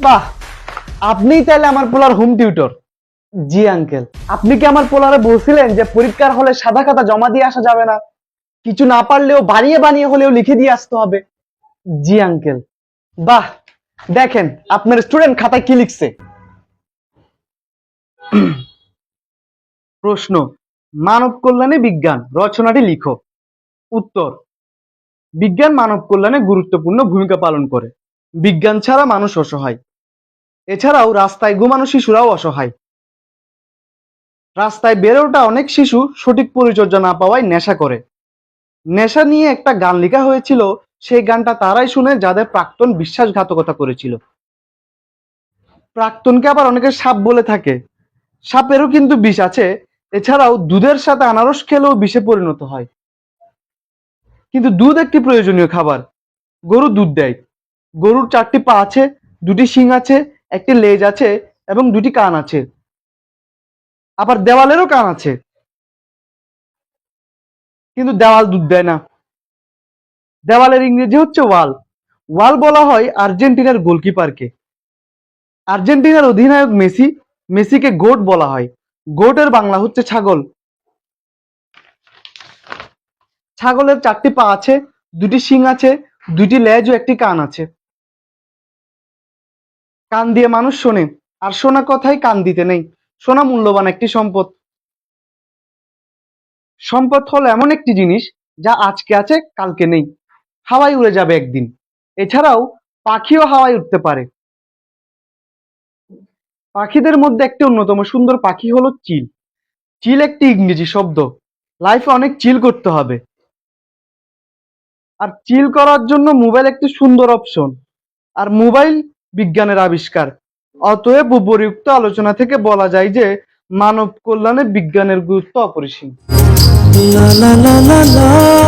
বাহ, আপনিই তাহলে আমার পোলার হোম টিউটর? জি আঙ্কেল। আপনি কি আমার পোলারে বলছিলেন যে পরীক্ষার হলে সাদা খাতা জমা দিয়ে আসা যাবে না, কিছু না পারলেও বানিয়ে বানিয়ে হলেও লিখে দিয়ে আসতে হবে? জি আঙ্কেল। বাহ, দেখেন আপনার স্টুডেন্ট খাতায় কি লিখছে। প্রশ্ন: মানব কল্যাণে বিজ্ঞান রচনাটি লিখো। উত্তর: বিজ্ঞান মানব কল্যাণে গুরুত্বপূর্ণ ভূমিকা পালন করে। বিজ্ঞান ছাড়া মানুষ অসহায়। এছাড়াও রাস্তায় ঘুমানো শিশুরাও অসহায়। রাস্তায় বেড়ে ওঠা অনেক শিশু সঠিক পরিচর্যা না পাওয়ায় নেশা করে। নেশা নিয়ে একটা গান লেখা হয়েছিল, সেই গানটা তারাই শুনে যাদের প্রাক্তন বিশ্বাসঘাতকতা করেছিল। প্রাক্তনকে আবার অনেকে সাপ বলে থাকে। সাপেরও কিন্তু বিষ আছে। এছাড়াও দুধের সাথে আনারস খেলেও বিষে পরিণত হয়। কিন্তু দুধ একটি প্রয়োজনীয় খাবার। গরু দুধ দেয়। গরুর 4টি পা আছে, 2টি শিং আছে, একটি লেজ আছে এবং 2টি কান আছে। আবার দেওয়ালেরও কান আছে, কিন্তু দেওয়াল দুধ দেয় না। দেওয়ালের ইংরেজি হচ্ছে ওয়াল। ওয়াল বলা হয় আর্জেন্টিনার গোলকিপারকে। আর্জেন্টিনার অধিনায়ক মেসি, মেসিকে গোট বলা হয়। গোটের বাংলা হচ্ছে ছাগল। ছাগলের 4টি পা আছে, 2টি শিং আছে, 2টি লেজ ও একটি কান আছে। কান দিয়ে মানুষ শোনে, আর শোনা কথায় কান দিতে নেই। শোনা মূল্যবান একটি সম্পদ। সম্পদ হলো এমন একটি জিনিস যা আজকে আছে কালকে নেই, হাওয়ায় উড়ে যাবে একদিন। এছাড়াও পাখিও হাওয়ায় উঠতে পারে। পাখিদের মধ্যে একটি অন্যতম সুন্দর পাখি হলো চিল। চিল একটি ইংরেজি শব্দ। লাইফে অনেক চিল করতে হবে, আর চিল করার জন্য মোবাইল একটি সুন্দর অপশন। আর মোবাইল বিজ্ঞানের আবিষ্কার। অতএব উপরিউক্ত আলোচনা থেকে বলা যায় যে মানব কল্যাণে বিজ্ঞানের গুরুত্ব অপরিসীম। La la la la la